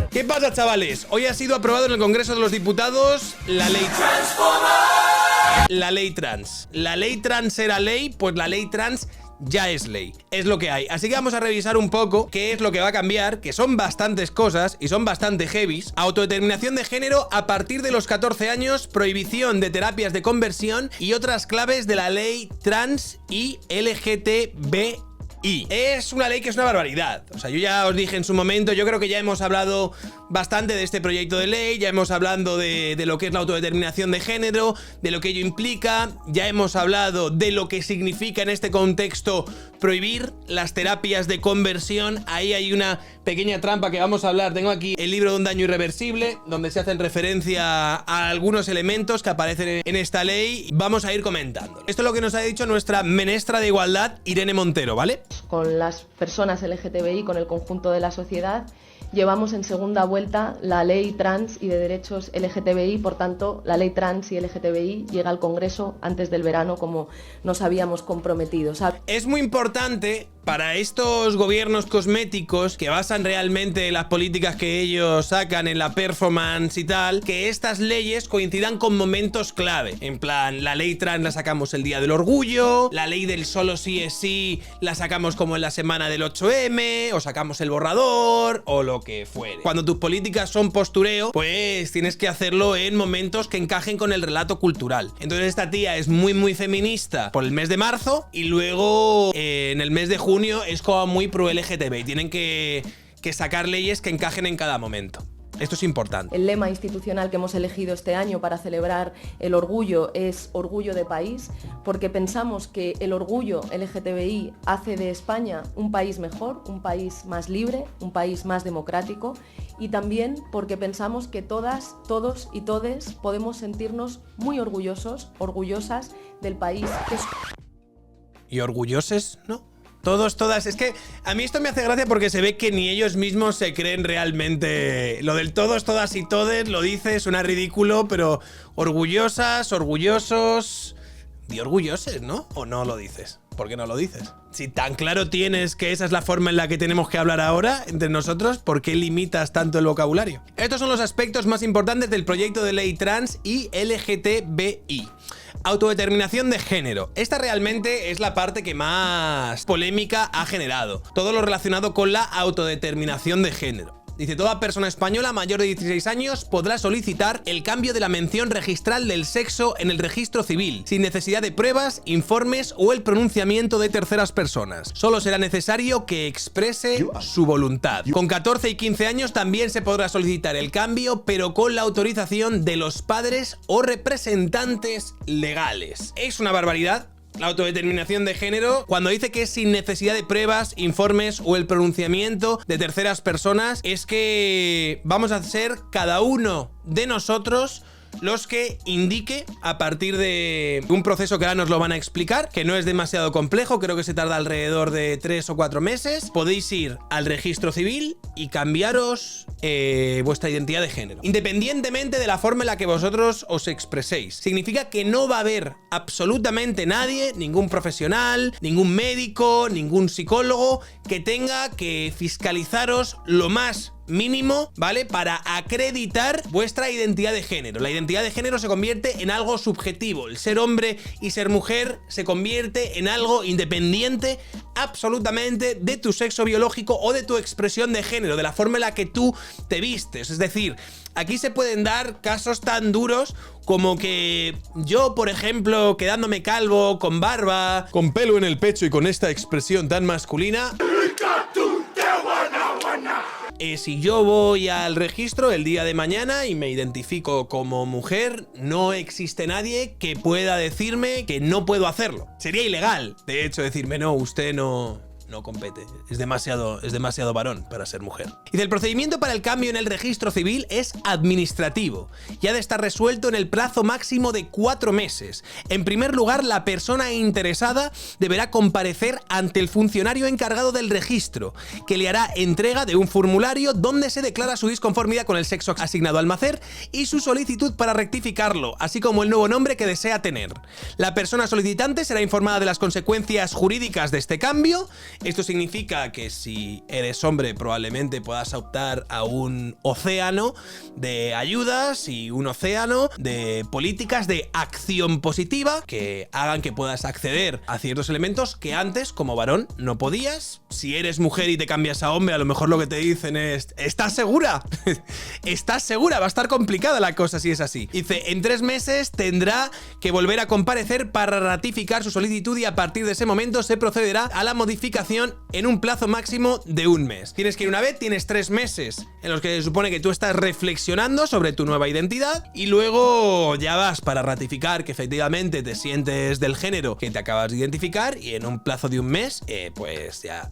¿Qué pasa, chavales? Hoy ha sido aprobado en el Congreso de los Diputados la ley trans. La ley trans era ley, pues la ley trans ya es ley. Es lo que hay. Así que vamos a revisar un poco qué es lo que va a cambiar, que son bastantes cosas y son bastante heavies. Autodeterminación de género a partir de los 14 años, prohibición de terapias de conversión y otras claves de la ley trans y LGTBI. Es una ley que es una barbaridad. O sea, yo ya os dije en su momento, yo creo que ya hemos hablado bastante de este proyecto de ley, ya hemos hablado de lo que es la autodeterminación de género, de lo que ello implica, ya hemos hablado de lo que significa en este contexto prohibir las terapias de conversión. Ahí hay una pequeña trampa que vamos a hablar. Tengo aquí el libro de un daño irreversible, donde se hacen referencia a algunos elementos que aparecen en esta ley. Vamos a ir comentando. Esto es lo que nos ha dicho nuestra ministra de Igualdad, Irene Montero, ¿vale? Con las personas LGTBI, con el conjunto de la sociedad, llevamos en segunda vuelta la ley trans y de derechos LGTBI, por tanto, la ley trans y LGTBI llega al Congreso antes del verano, como nos habíamos comprometido. Es muy importante para estos gobiernos cosméticos que basan realmente las políticas que ellos sacan en la performance y tal, que estas leyes coincidan con momentos clave. En plan, la ley trans la sacamos el día del orgullo, la ley del solo sí es sí la sacamos como en la semana del 8M, o sacamos el borrador, o lo que fuere. Cuando tus políticas son postureo, pues tienes que hacerlo en momentos que encajen con el relato cultural. Entonces esta tía es muy feminista por el mes de marzo y luego en el mes de junio es como muy pro LGTB. Tienen que sacar leyes que encajen en cada momento. Esto es importante. El lema institucional que hemos elegido este año para celebrar el orgullo es Orgullo de País, porque pensamos que el orgullo LGTBI hace de España un país mejor, un país más libre, un país más democrático, y también porque pensamos que todas, todos y todes podemos sentirnos muy orgullosos, orgullosas del país que es... ¿Y orgullosos, no? Todos, todas. Es que a mí esto me hace gracia porque se ve que ni ellos mismos se creen realmente. Lo del todos, todas y todes lo dice, suena ridículo, pero orgullosas, orgullosos... Di orgulloses, ¿no? ¿O no lo dices? ¿Por qué no lo dices? Si tan claro tienes que esa es la forma en la que tenemos que hablar ahora entre nosotros, ¿por qué limitas tanto el vocabulario? Estos son los aspectos más importantes del proyecto de ley trans y LGTBI. Autodeterminación de género. Esta realmente es la parte que más polémica ha generado. Todo lo relacionado con la autodeterminación de género. Dice, toda persona española mayor de 16 años podrá solicitar el cambio de la mención registral del sexo en el registro civil, sin necesidad de pruebas, informes o el pronunciamiento de terceras personas. Solo será necesario que exprese su voluntad. Con 14 y 15 años también se podrá solicitar el cambio, pero con la autorización de los padres o representantes legales. Es una barbaridad. La autodeterminación de género, cuando dice que es sin necesidad de pruebas, informes o el pronunciamiento de terceras personas, es que vamos a ser cada uno de nosotros los que indique a partir de un proceso que ahora nos lo van a explicar, que no es demasiado complejo, creo que se tarda alrededor de 3 o 4 meses. Podéis ir al registro civil y cambiaros vuestra identidad de género, independientemente de la forma en la que vosotros os expreséis. Significa que no va a haber absolutamente nadie, ningún profesional, ningún médico, ningún psicólogo que tenga que fiscalizaros lo más mínimo, ¿vale? Para acreditar vuestra identidad de género. La identidad de género se convierte en algo subjetivo. El ser hombre y ser mujer se convierte en algo independiente absolutamente de tu sexo biológico o de tu expresión de género, de la forma en la que tú te vistes. Es decir, aquí se pueden dar casos tan duros como que yo, por ejemplo, quedándome calvo, con barba, con pelo en el pecho y con esta expresión tan masculina... si yo voy al registro el día de mañana y me identifico como mujer, no existe nadie que pueda decirme que no puedo hacerlo. Sería ilegal, de hecho, decirme no, usted no compete, es demasiado varón para ser mujer. Y el procedimiento para el cambio en el registro civil es administrativo y ha de estar resuelto en el plazo máximo de 4 meses. En primer lugar, la persona interesada deberá comparecer ante el funcionario encargado del registro, que le hará entrega de un formulario donde se declara su disconformidad con el sexo asignado al nacer y su solicitud para rectificarlo, así como el nuevo nombre que desea tener. La persona solicitante será informada de las consecuencias jurídicas de este cambio Esto significa que si eres hombre probablemente puedas optar a un océano de ayudas y un océano de políticas de acción positiva que hagan que puedas acceder a ciertos elementos que antes como varón no podías. Si eres mujer y te cambias a hombre, a lo mejor lo que te dicen es ¿estás segura? ¿Estás segura? Va a estar complicada la cosa si es así. Dice, en 3 meses tendrá que volver a comparecer para ratificar su solicitud y a partir de ese momento se procederá a la modificación en un plazo máximo de 1 mes. Tienes que ir una vez, tienes 3 meses en los que se supone que tú estás reflexionando sobre tu nueva identidad y luego ya vas para ratificar que efectivamente te sientes del género que te acabas de identificar y en un plazo de 1 mes, pues ya...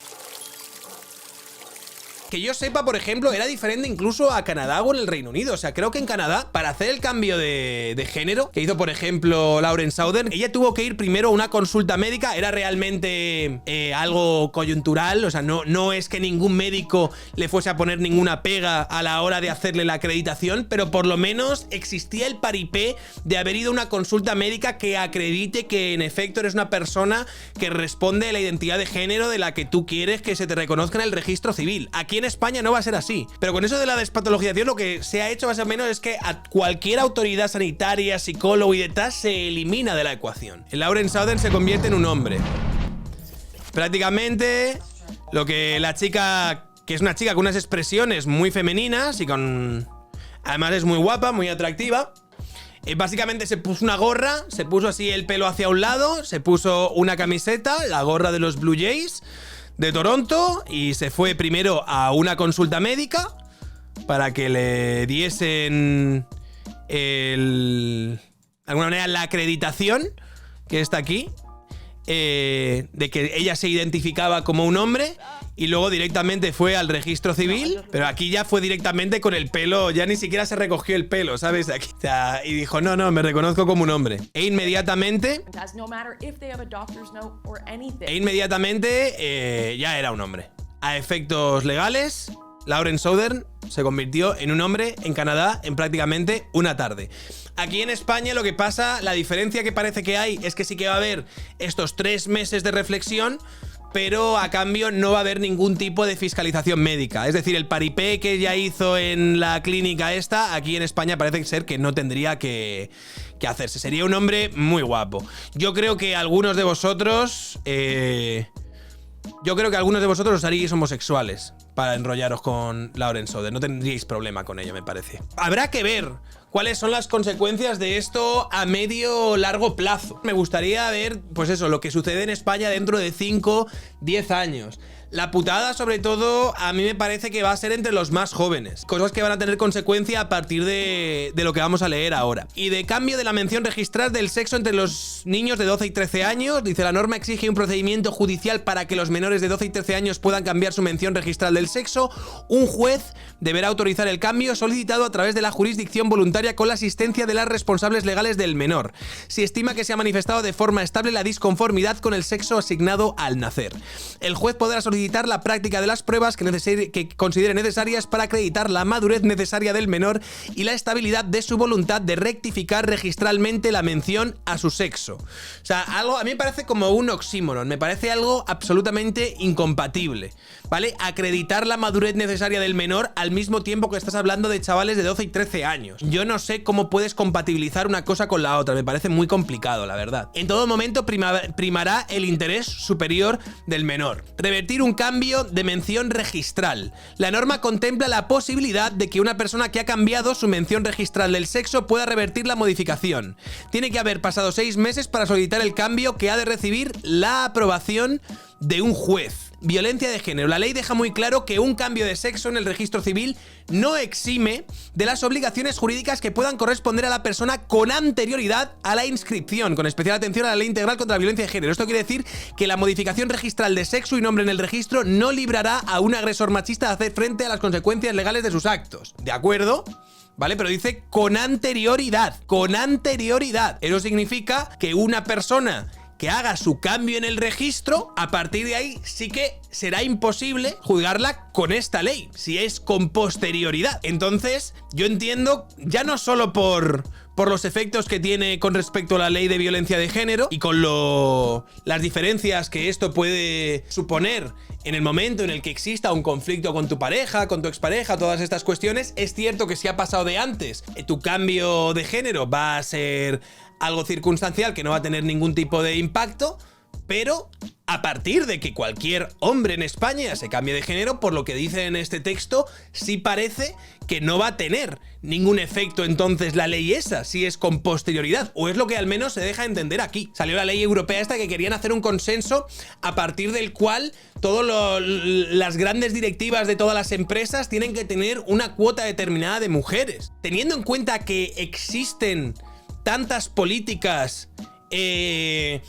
Que yo sepa, por ejemplo, era diferente incluso a Canadá o en el Reino Unido. O sea, creo que en Canadá, para hacer el cambio de género, que hizo, por ejemplo, Lauren Southern, ella tuvo que ir primero a una consulta médica. Era realmente algo coyuntural. O sea, no es que ningún médico le fuese a poner ninguna pega a la hora de hacerle la acreditación, pero por lo menos existía el paripé de haber ido a una consulta médica que acredite que en efecto eres una persona que responde a la identidad de género de la que tú quieres que se te reconozca en el registro civil. Aquí en España no va a ser así. Pero con eso de la despatologización lo que se ha hecho más o menos es que a cualquier autoridad sanitaria, psicólogo y detrás se elimina de la ecuación. El Lauren Southern se convierte en un hombre. Prácticamente lo que la chica, que es una chica con unas expresiones muy femeninas y con... Además es muy guapa, muy atractiva. Básicamente se puso una gorra, se puso así el pelo hacia un lado, se puso una camiseta, la gorra de los Blue Jays de Toronto y se fue primero a una consulta médica para que le diesen de alguna manera la acreditación que está aquí de que ella se identificaba como un hombre y luego directamente fue al registro civil, pero aquí ya fue directamente con el pelo, ya ni siquiera se recogió el pelo, ¿sabes? Aquí, o sea, y dijo, no, me reconozco como un hombre. E inmediatamente ya era un hombre. A efectos legales, Lauren Southern se convirtió en un hombre en Canadá en prácticamente una tarde. Aquí en España lo que pasa, la diferencia que parece que hay es que sí que va a haber estos 3 meses de reflexión, pero a cambio no va a haber ningún tipo de fiscalización médica. Es decir, el paripé que ya hizo en la clínica esta, aquí en España parece ser que no tendría que hacerse. Sería un hombre muy guapo. Yo creo que algunos de vosotros... os haríais homosexuales para enrollaros con Lauren Southern. No tendríais problema con ello, me parece. Habrá que ver cuáles son las consecuencias de esto a medio o largo plazo. Me gustaría ver, pues eso, lo que sucede en España dentro de 5, 10 años. La putada, sobre todo, a mí me parece que va a ser entre los más jóvenes. Cosas que van a tener consecuencia a partir de lo que vamos a leer ahora. Y de cambio de la mención registral del sexo entre los niños de 12 y 13 años. Dice, la norma exige un procedimiento judicial para que los menores de 12 y 13 años puedan cambiar su mención registral del sexo. Un juez deberá autorizar el cambio solicitado a través de la jurisdicción voluntaria con la asistencia de las responsables legales del menor, si estima que se ha manifestado de forma estable la disconformidad con el sexo asignado al nacer. El juez podrá solicitar la práctica de las pruebas que considere necesarias para acreditar la madurez necesaria del menor y la estabilidad de su voluntad de rectificar registralmente la mención a su sexo. O sea, algo a mí me parece como un oxímoron, me parece algo absolutamente incompatible, ¿vale? Acreditar la madurez necesaria del menor al mismo tiempo que estás hablando de chavales de 12 y 13 años. Yo no sé cómo puedes compatibilizar una cosa con la otra, me parece muy complicado, la verdad. En todo momento primará el interés superior del menor. Revertir un cambio de mención registral. La norma contempla la posibilidad de que una persona que ha cambiado su mención registral del sexo pueda revertir la modificación. Tiene que haber pasado 6 meses para solicitar el cambio, que ha de recibir la aprobación de un juez. Violencia de género. La ley deja muy claro que un cambio de sexo en el registro civil no exime de las obligaciones jurídicas que puedan corresponder a la persona con anterioridad a la inscripción, con especial atención a la ley integral contra la violencia de género. Esto quiere decir que la modificación registral de sexo y nombre en el registro no librará a un agresor machista de hacer frente a las consecuencias legales de sus actos. ¿De acuerdo? ¿Vale? Pero dice con anterioridad. Con anterioridad. Eso significa que una persona que haga su cambio en el registro, a partir de ahí sí que será imposible juzgarla con esta ley, si es con posterioridad. Entonces, yo entiendo, ya no solo por los efectos que tiene con respecto a la ley de violencia de género y con las diferencias que esto puede suponer en el momento en el que exista un conflicto con tu pareja, con tu expareja, todas estas cuestiones. Es cierto que si ha pasado de antes, tu cambio de género va a ser algo circunstancial que no va a tener ningún tipo de impacto, pero a partir de que cualquier hombre en España se cambie de género, por lo que dice en este texto, sí parece que no va a tener ningún efecto entonces la ley esa, si es con posterioridad, o es lo que al menos se deja entender aquí. Salió la ley europea esta que querían hacer un consenso a partir del cual todas las grandes directivas de todas las empresas tienen que tener una cuota determinada de mujeres. Teniendo en cuenta que existen tantas políticas de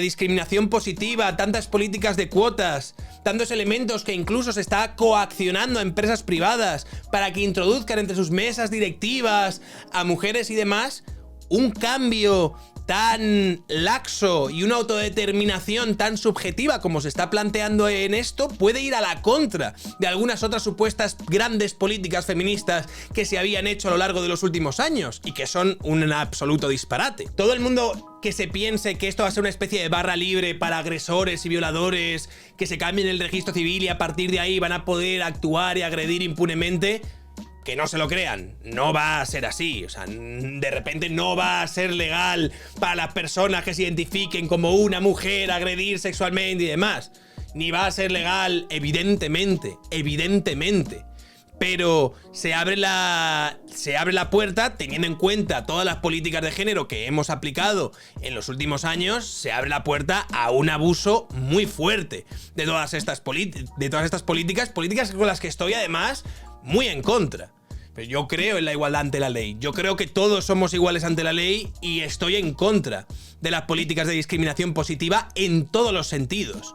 discriminación positiva, tantas políticas de cuotas, tantos elementos que incluso se está coaccionando a empresas privadas para que introduzcan entre sus mesas directivas a mujeres y demás, un cambio tan laxo y una autodeterminación tan subjetiva como se está planteando en esto puede ir a la contra de algunas otras supuestas grandes políticas feministas que se habían hecho a lo largo de los últimos años y que son un absoluto disparate. Todo el mundo que se piense que esto va a ser una especie de barra libre para agresores y violadores, que se cambien el registro civil y a partir de ahí van a poder actuar y agredir impunemente, que no se lo crean, no va a ser así. O sea, de repente no va a ser legal para las personas que se identifiquen como una mujer agredir sexualmente y demás. Ni va a ser legal, evidentemente. Pero se abre la puerta, teniendo en cuenta todas las políticas de género que hemos aplicado en los últimos años, se abre la puerta a un abuso muy fuerte de todas estas políticas con las que estoy además muy en contra. Pero yo creo en la igualdad ante la ley. Yo creo que todos somos iguales ante la ley y estoy en contra de las políticas de discriminación positiva en todos los sentidos.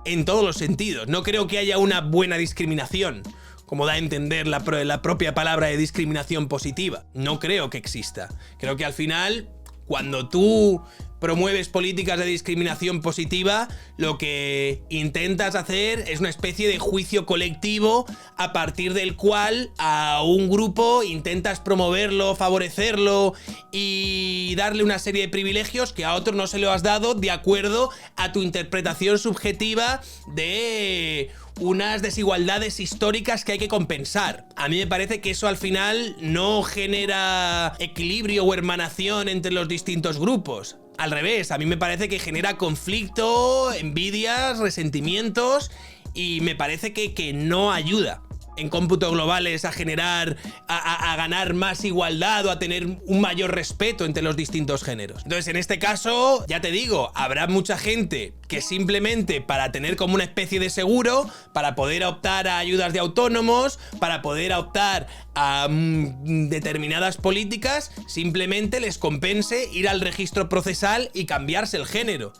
En todos los sentidos. No creo que haya una buena discriminación, como da a entender la propia palabra de discriminación positiva. No creo que exista. Creo que al final, cuando tú promueves políticas de discriminación positiva, lo que intentas hacer es una especie de juicio colectivo a partir del cual a un grupo intentas promoverlo, favorecerlo y darle una serie de privilegios que a otro no se lo has dado de acuerdo a tu interpretación subjetiva de unas desigualdades históricas que hay que compensar. A mí me parece que eso al final no genera equilibrio o hermanación entre los distintos grupos. Al revés, a mí me parece que genera conflicto, envidias, resentimientos y me parece que no ayuda en cómputo globales a generar, a ganar más igualdad o a tener un mayor respeto entre los distintos géneros. Entonces, en este caso, ya te digo, habrá mucha gente que simplemente para tener como una especie de seguro, para poder optar a ayudas de autónomos, para poder optar a determinadas políticas, simplemente les compense ir al registro procesal y cambiarse el género.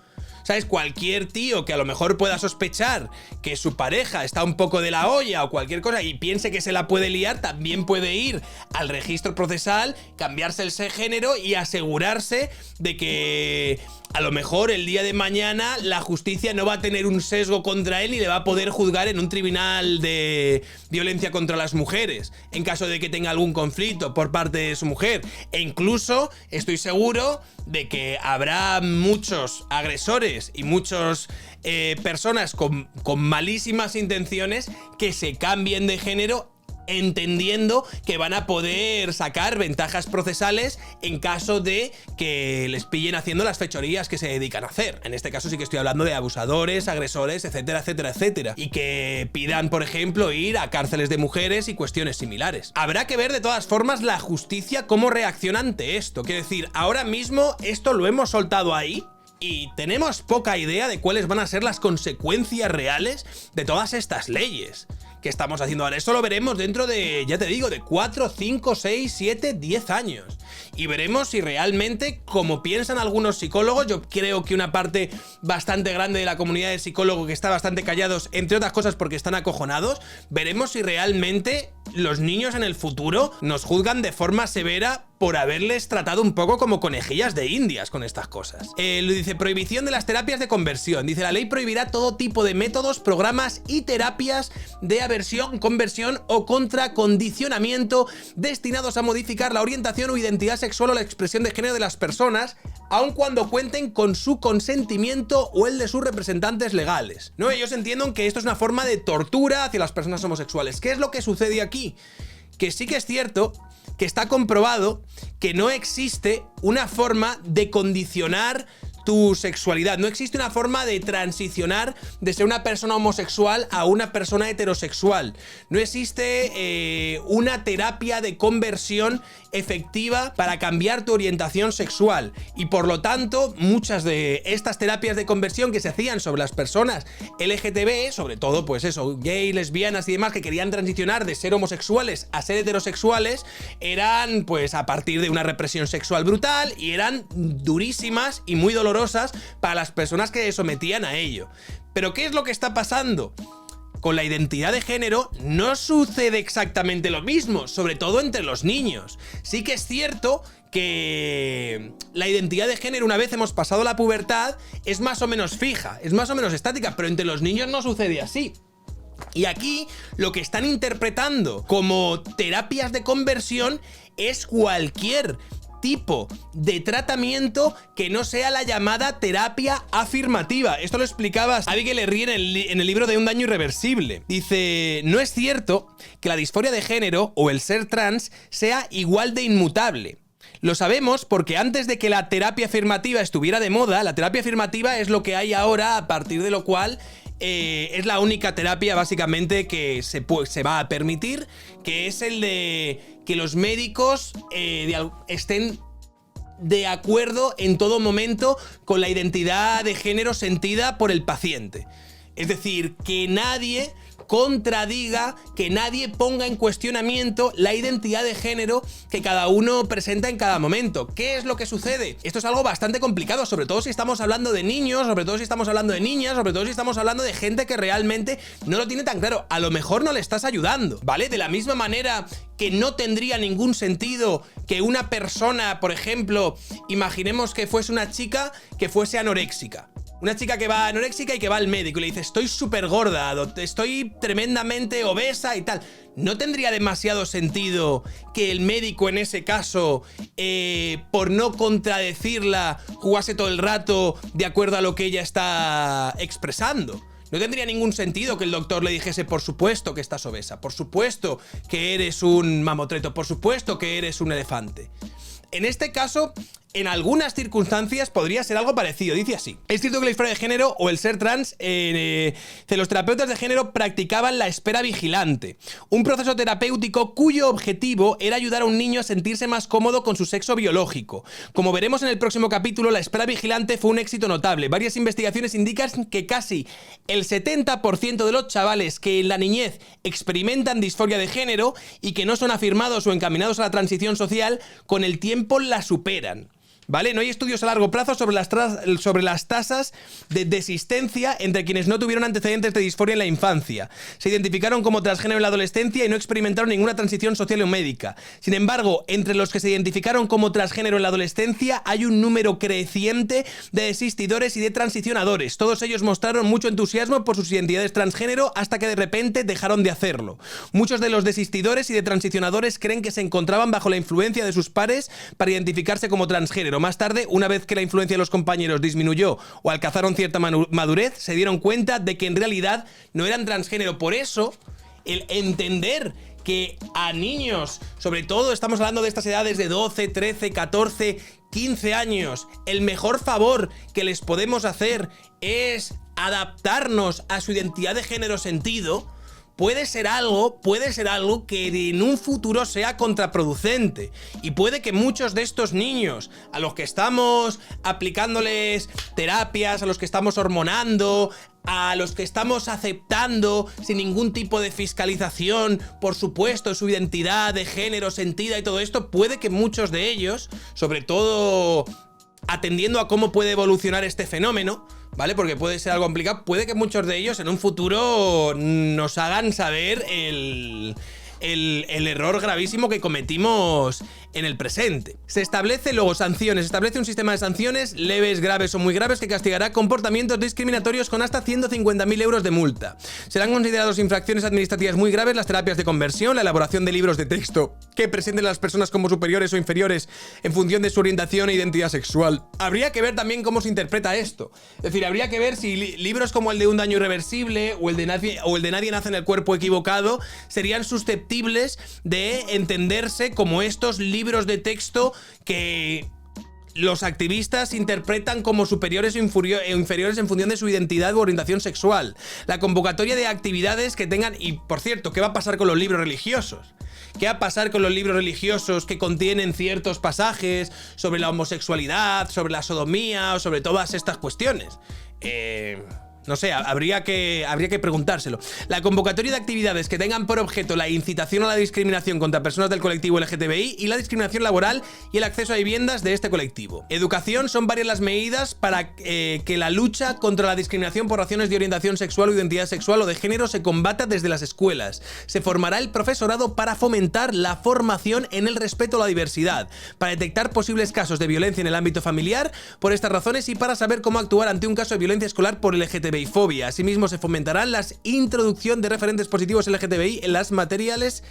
¿Sabes? Cualquier tío que a lo mejor pueda sospechar que su pareja está un poco de la olla o cualquier cosa y piense que se la puede liar, también puede ir al registro procesal, cambiarse el género y asegurarse de que a lo mejor el día de mañana la justicia no va a tener un sesgo contra él y le va a poder juzgar en un tribunal de violencia contra las mujeres en caso de que tenga algún conflicto por parte de su mujer. E incluso estoy seguro de que habrá muchos agresores y muchas personas con malísimas intenciones que se cambien de género entendiendo que van a poder sacar ventajas procesales en caso de que les pillen haciendo las fechorías que se dedican a hacer. En este caso sí que estoy hablando de abusadores, agresores, etcétera, etcétera, etcétera. Y que pidan, por ejemplo, ir a cárceles de mujeres y cuestiones similares. Habrá que ver de todas formas la justicia cómo reacciona ante esto. Quiero decir, ahora mismo esto lo hemos soltado ahí y tenemos poca idea de cuáles van a ser las consecuencias reales de todas estas leyes que estamos haciendo ahora. Eso lo veremos dentro de, ya te digo, de 4, 5, 6, 7, 10 años. Y veremos si realmente, como piensan algunos psicólogos, yo creo que una parte bastante grande de la comunidad de psicólogos que está bastante callados, entre otras cosas porque están acojonados, veremos si realmente los niños en el futuro nos juzgan de forma severa por haberles tratado un poco como conejillas de indias con estas cosas. Lo dice, prohibición de las terapias de conversión. Dice, la ley prohibirá todo tipo de métodos, programas y terapias de aversión, conversión o contracondicionamiento destinados a modificar la orientación o identidad sexual o la expresión de género de las personas, aun cuando cuenten con su consentimiento o el de sus representantes legales. ¿No? Ellos entienden que esto es una forma de tortura hacia las personas homosexuales. ¿Qué es lo que sucede aquí? Que sí que es cierto que está comprobado que no existe una forma de condicionar tu sexualidad. No existe una forma de transicionar de ser una persona homosexual a una persona heterosexual. No existe una terapia de conversión efectiva para cambiar tu orientación sexual. Y por lo tanto, muchas de estas terapias de conversión que se hacían sobre las personas LGTB, sobre todo, pues eso, gay, lesbianas y demás, que querían transicionar de ser homosexuales a ser heterosexuales, eran pues a partir de una represión sexual brutal y eran durísimas y muy dolorosas para las personas que se sometían a ello. Pero ¿qué es lo que está pasando? Con la identidad de género no sucede exactamente lo mismo, sobre todo entre los niños. Sí que es cierto que la identidad de género, una vez hemos pasado la pubertad, es más o menos fija, es más o menos estática, pero entre los niños no sucede así. Y aquí lo que están interpretando como terapias de conversión es cualquier tipo de tratamiento que no sea la llamada terapia afirmativa. Esto lo explicaba Abigail Herrier en el libro de Un daño irreversible. Dice, no es cierto que la disforia de género o el ser trans sea igual de inmutable. Lo sabemos porque antes de que la terapia afirmativa estuviera de moda, la terapia afirmativa es lo que hay ahora, a partir de lo cual es la única terapia básicamente que se va a permitir, que es el de que los médicos estén de acuerdo en todo momento con la identidad de género sentida por el paciente. Es decir, que nadie contradiga, que nadie ponga en cuestionamiento la identidad de género que cada uno presenta en cada momento. ¿Qué es lo que sucede? Esto es algo bastante complicado, sobre todo si estamos hablando de niños, sobre todo si estamos hablando de niñas, sobre todo si estamos hablando de gente que realmente no lo tiene tan claro. A lo mejor no le estás ayudando, ¿vale? De la misma manera que no tendría ningún sentido que una persona, por ejemplo, imaginemos que fuese una chica que fuese anoréxica. Una chica que va anoréxica y que va al médico y le dice, estoy súper gorda, estoy tremendamente obesa y tal. ¿No tendría demasiado sentido que el médico en ese caso, por no contradecirla, jugase todo el rato de acuerdo a lo que ella está expresando? No tendría ningún sentido que el doctor le dijese, por supuesto que estás obesa, por supuesto que eres un mamotreto, por supuesto que eres un elefante. En este caso, en algunas circunstancias podría ser algo parecido. Dice así: es cierto que la disforia de género o el ser trans, los terapeutas de género practicaban la espera vigilante, un proceso terapéutico cuyo objetivo era ayudar a un niño a sentirse más cómodo con su sexo biológico. Como veremos en el próximo capítulo, la espera vigilante fue un éxito notable. Varias investigaciones indican que casi el 70% de los chavales que en la niñez experimentan disforia de género y que no son afirmados o encaminados a la transición social, con el tiempo la superan. ¿Vale? No hay estudios a largo plazo sobre las tasas de desistencia entre quienes no tuvieron antecedentes de disforia en la infancia. Se identificaron como transgénero en la adolescencia y no experimentaron ninguna transición social o médica. Sin embargo, entre los que se identificaron como transgénero en la adolescencia hay un número creciente de desistidores y de transicionadores. Todos ellos mostraron mucho entusiasmo por sus identidades transgénero hasta que de repente dejaron de hacerlo. Muchos de los desistidores y de transicionadores creen que se encontraban bajo la influencia de sus pares para identificarse como transgénero. Más tarde, una vez que la influencia de los compañeros disminuyó o alcanzaron cierta madurez, se dieron cuenta de que en realidad no eran transgénero. Por eso, el entender que a niños, sobre todo estamos hablando de estas edades de 12, 13, 14, 15 años, el mejor favor que les podemos hacer es adaptarnos a su identidad de género sentido, puede ser algo que en un futuro sea contraproducente. Y puede que muchos de estos niños, a los que estamos aplicándoles terapias, a los que estamos hormonando, a los que estamos aceptando sin ningún tipo de fiscalización, por supuesto, su identidad de género sentida y todo esto, puede que muchos de ellos, sobre todo atendiendo a cómo puede evolucionar este fenómeno, ¿vale? Porque puede ser algo complicado, puede que muchos de ellos en un futuro nos hagan saber el error gravísimo que cometimos en el presente. Se establece luego sanciones, se establece un sistema de sanciones leves, graves o muy graves que castigará comportamientos discriminatorios con hasta 150.000 euros de multa. Serán considerados infracciones administrativas muy graves las terapias de conversión, la elaboración de libros de texto que presenten a las personas como superiores o inferiores en función de su orientación e identidad sexual. Habría que ver también cómo se interpreta esto. Es decir, habría que ver si libros como el de Un daño irreversible o el de Nadie nace en el cuerpo equivocado serían susceptibles de entenderse como estos libros de texto que los activistas interpretan como superiores o inferiores en función de su identidad u orientación sexual. La convocatoria de actividades que tengan... Y, por cierto, ¿qué va a pasar con los libros religiosos? ¿Qué va a pasar con los libros religiosos que contienen ciertos pasajes sobre la homosexualidad, sobre la sodomía o sobre todas estas cuestiones? No sé, habría que preguntárselo. La convocatoria de actividades que tengan por objeto la incitación a la discriminación contra personas del colectivo LGTBI y la discriminación laboral y el acceso a viviendas de este colectivo. Educación, son varias las medidas para que la lucha contra la discriminación por razones de orientación sexual o identidad sexual o de género se combata desde las escuelas. Se formará el profesorado para fomentar la formación en el respeto a la diversidad, para detectar posibles casos de violencia en el ámbito familiar por estas razones y para saber cómo actuar ante un caso de violencia escolar por LGTBI fobia. Asimismo, se fomentarán la introducción de referentes positivos LGTBI en las materiales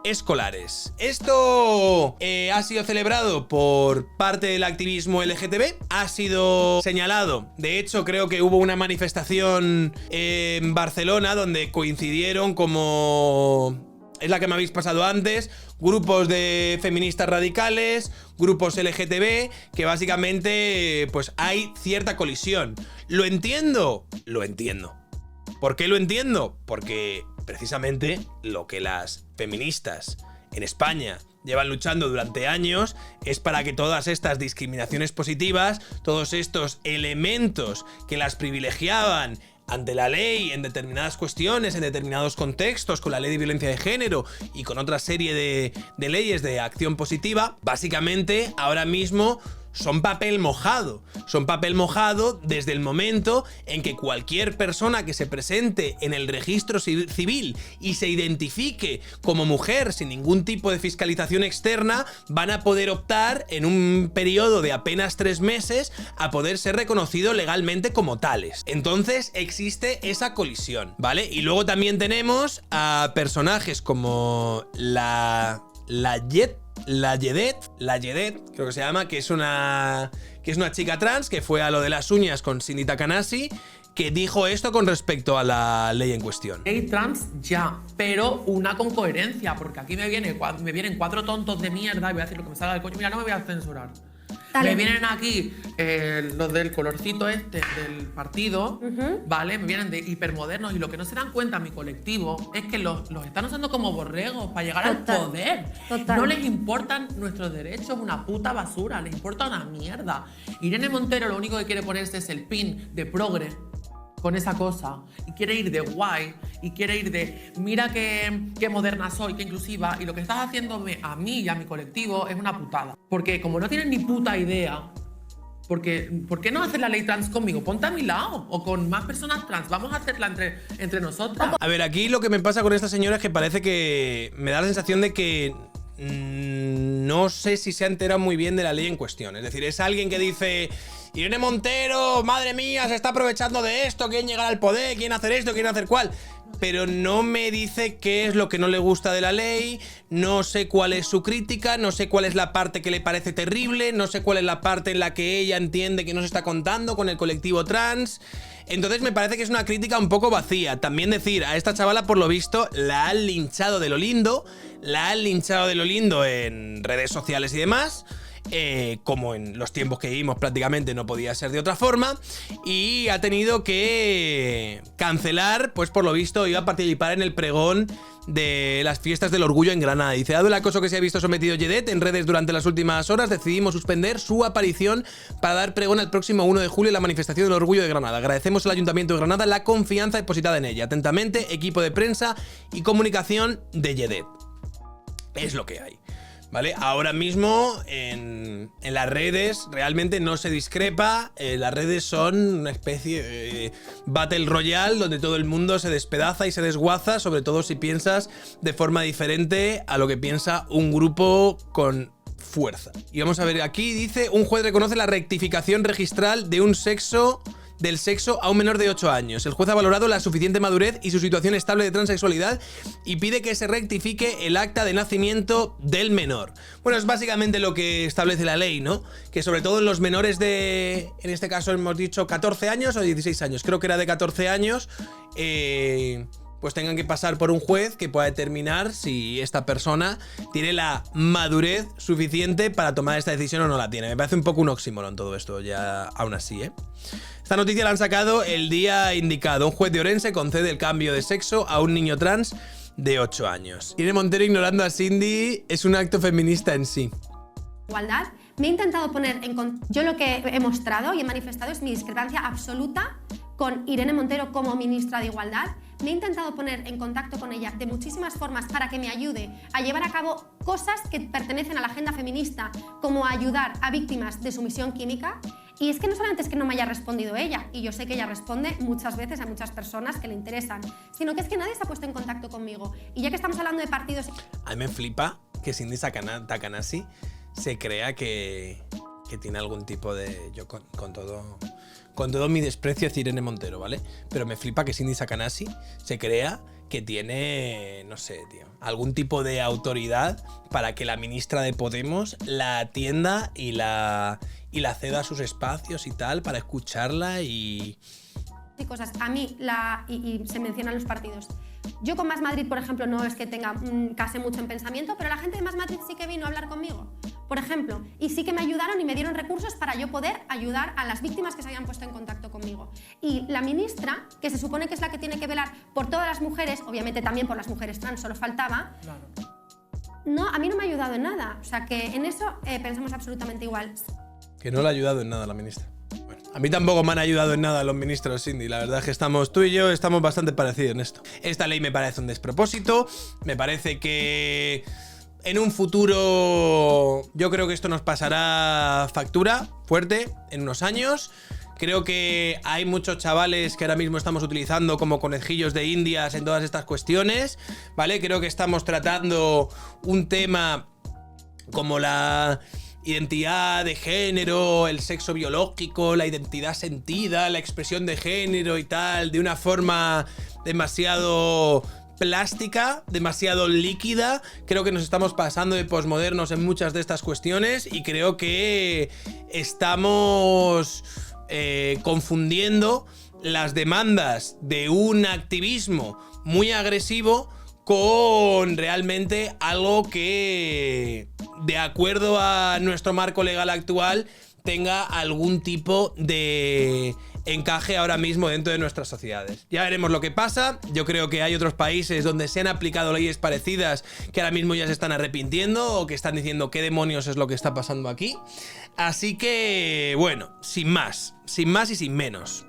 escolares. Esto ha sido celebrado por parte del activismo LGTB, ha sido señalado. De hecho, creo que hubo una manifestación en Barcelona donde coincidieron, como es la que me habéis pasado antes, grupos de feministas radicales, grupos LGTB, que básicamente pues hay cierta colisión. ¿Lo entiendo? Lo entiendo. ¿Por qué lo entiendo? Porque precisamente lo que las feministas en España llevan luchando durante años es para que todas estas discriminaciones positivas, todos estos elementos que las privilegiaban ante la ley en determinadas cuestiones, en determinados contextos, con la ley de violencia de género y con otra serie de leyes de acción positiva, básicamente ahora mismo son papel mojado. Son papel mojado desde el momento en que cualquier persona que se presente en el registro civil y se identifique como mujer sin ningún tipo de fiscalización externa van a poder optar en un periodo de apenas 3 meses a poder ser reconocido legalmente como tales. Entonces existe esa colisión, ¿vale? Y luego también tenemos a personajes como la Yedet, creo que se llama, que es una chica trans que fue a lo de las uñas con Cindy Takanashi, que dijo esto con respecto a la ley en cuestión. Ley trans ya, pero una con coherencia, porque aquí me vienen 4 tontos de mierda y voy a decir lo que me salga del coño. Mira, no me voy a censurar. Dale. Me vienen aquí los del colorcito este del partido, ¿vale? Me vienen de hipermodernos y lo que no se dan cuenta mi colectivo es que los están usando como borregos para llegar al poder. Total. No les importan nuestros derechos, una puta basura, les importa una mierda. Irene Montero lo único que quiere ponerse es el pin de progre con esa cosa y quiere ir de guay y quiere ir de mira qué moderna soy, qué inclusiva, y lo que estás haciéndome a mí y a mi colectivo es una putada. Porque como no tienen ni puta idea, ¿por qué no hacer la ley trans conmigo? Ponte a mi lado o con más personas trans, vamos a hacerla entre nosotras. A ver, aquí lo que me pasa con esta señora es que parece que me da la sensación de que no sé si se ha enterado muy bien de la ley en cuestión. Es decir, es alguien que dice: Irene Montero, madre mía, se está aprovechando de esto, quieren llegar al poder, quieren hacer esto, quieren hacer cual. Pero no me dice qué es lo que no le gusta de la ley, no sé cuál es su crítica, no sé cuál es la parte que le parece terrible, no sé cuál es la parte en la que ella entiende que no se está contando con el colectivo trans. Entonces me parece que es una crítica un poco vacía. También decir, a esta chavala por lo visto la han linchado de lo lindo, en redes sociales y demás. Como en los tiempos que vivimos prácticamente no podía ser de otra forma, y ha tenido que cancelar, pues por lo visto iba a participar en el pregón de las fiestas del orgullo en Granada. Dice: dado el acoso que se ha visto sometido Yedet en redes durante las últimas horas, decidimos suspender su aparición para dar pregón el próximo 1 de julio en la manifestación del orgullo de Granada. Agradecemos al Ayuntamiento de Granada la confianza depositada en ella. Atentamente, equipo de prensa y comunicación de Yedet. Es lo que hay. ¿vale? Ahora mismo en las redes realmente no se discrepa, las redes son una especie de Battle Royale donde todo el mundo se despedaza y se desguaza, sobre todo si piensas de forma diferente a lo que piensa un grupo con fuerza. Y vamos a ver, aquí dice, un juez reconoce la rectificación registral de un del sexo a un menor de 8 años. El juez ha valorado la suficiente madurez y su situación estable de transexualidad y pide que se rectifique el acta de nacimiento del menor. Bueno, es básicamente lo que establece la ley, ¿no? Que sobre todo en los menores de, en este caso hemos dicho 14 años o 16 años, creo que era de 14 años, pues tengan que pasar por un juez que pueda determinar si esta persona tiene la madurez suficiente para tomar esta decisión o no la tiene. Me parece un poco un oxímoron todo esto, ya aún así, ¿eh? Esta noticia la han sacado el día indicado. Un juez de Orense concede el cambio de sexo a un niño trans de 8 años. Irene Montero ignorando a Cindy es un acto feminista en sí. Igualdad. Me he intentado poner en... Yo lo que he mostrado y he manifestado es mi discrepancia absoluta con Irene Montero como ministra de Igualdad. Me he intentado poner en contacto con ella de muchísimas formas para que me ayude a llevar a cabo cosas que pertenecen a la agenda feminista, como ayudar a víctimas de sumisión química. Y es que no solamente es que no me haya respondido ella, y yo sé que ella responde muchas veces a muchas personas que le interesan, sino que es que nadie se ha puesto en contacto conmigo. Y ya que estamos hablando de partidos... A mí me flipa que Cindy Takanashi se crea que tiene algún tipo de... Yo con todo mi desprecio hacia Irene Montero, ¿vale? Pero me flipa que Cindy Takanashi se crea que tiene, no sé, tío, algún tipo de autoridad para que la ministra de Podemos la atienda y la ceda sus espacios y tal para escucharla y cosas. A mí, y se mencionan los partidos. Yo con Más Madrid, por ejemplo, no es que tenga case mucho en pensamiento, pero la gente de Más Madrid sí que vino a hablar conmigo, por ejemplo, y sí que me ayudaron y me dieron recursos para yo poder ayudar a las víctimas que se habían puesto en contacto conmigo. Y la ministra, que se supone que es la que tiene que velar por todas las mujeres, obviamente también por las mujeres trans, solo faltaba, claro. No, a mí no me ha ayudado en nada. O sea que en eso pensamos absolutamente igual. Que no le ha ayudado en nada a la ministra. Bueno, a mí tampoco me han ayudado en nada los ministros, Cindy. La verdad es que tú y yo estamos bastante parecidos en esto. Esta ley me parece un despropósito. Me parece que en un futuro yo creo que esto nos pasará factura fuerte en unos años. Creo que hay muchos chavales que ahora mismo estamos utilizando como conejillos de indias en todas estas cuestiones, ¿vale? Creo que estamos tratando un tema como la identidad de género, el sexo biológico, la identidad sentida, la expresión de género y tal, de una forma demasiado plástica, demasiado líquida. Creo que nos estamos pasando de posmodernos en muchas de estas cuestiones y creo que estamos confundiendo las demandas de un activismo muy agresivo con realmente algo que, de acuerdo a nuestro marco legal actual, tenga algún tipo de encaje ahora mismo dentro de nuestras sociedades. Ya veremos lo que pasa. Yo creo que hay otros países donde se han aplicado leyes parecidas que ahora mismo ya se están arrepintiendo o que están diciendo qué demonios es lo que está pasando aquí. Así que, bueno, sin más y sin menos.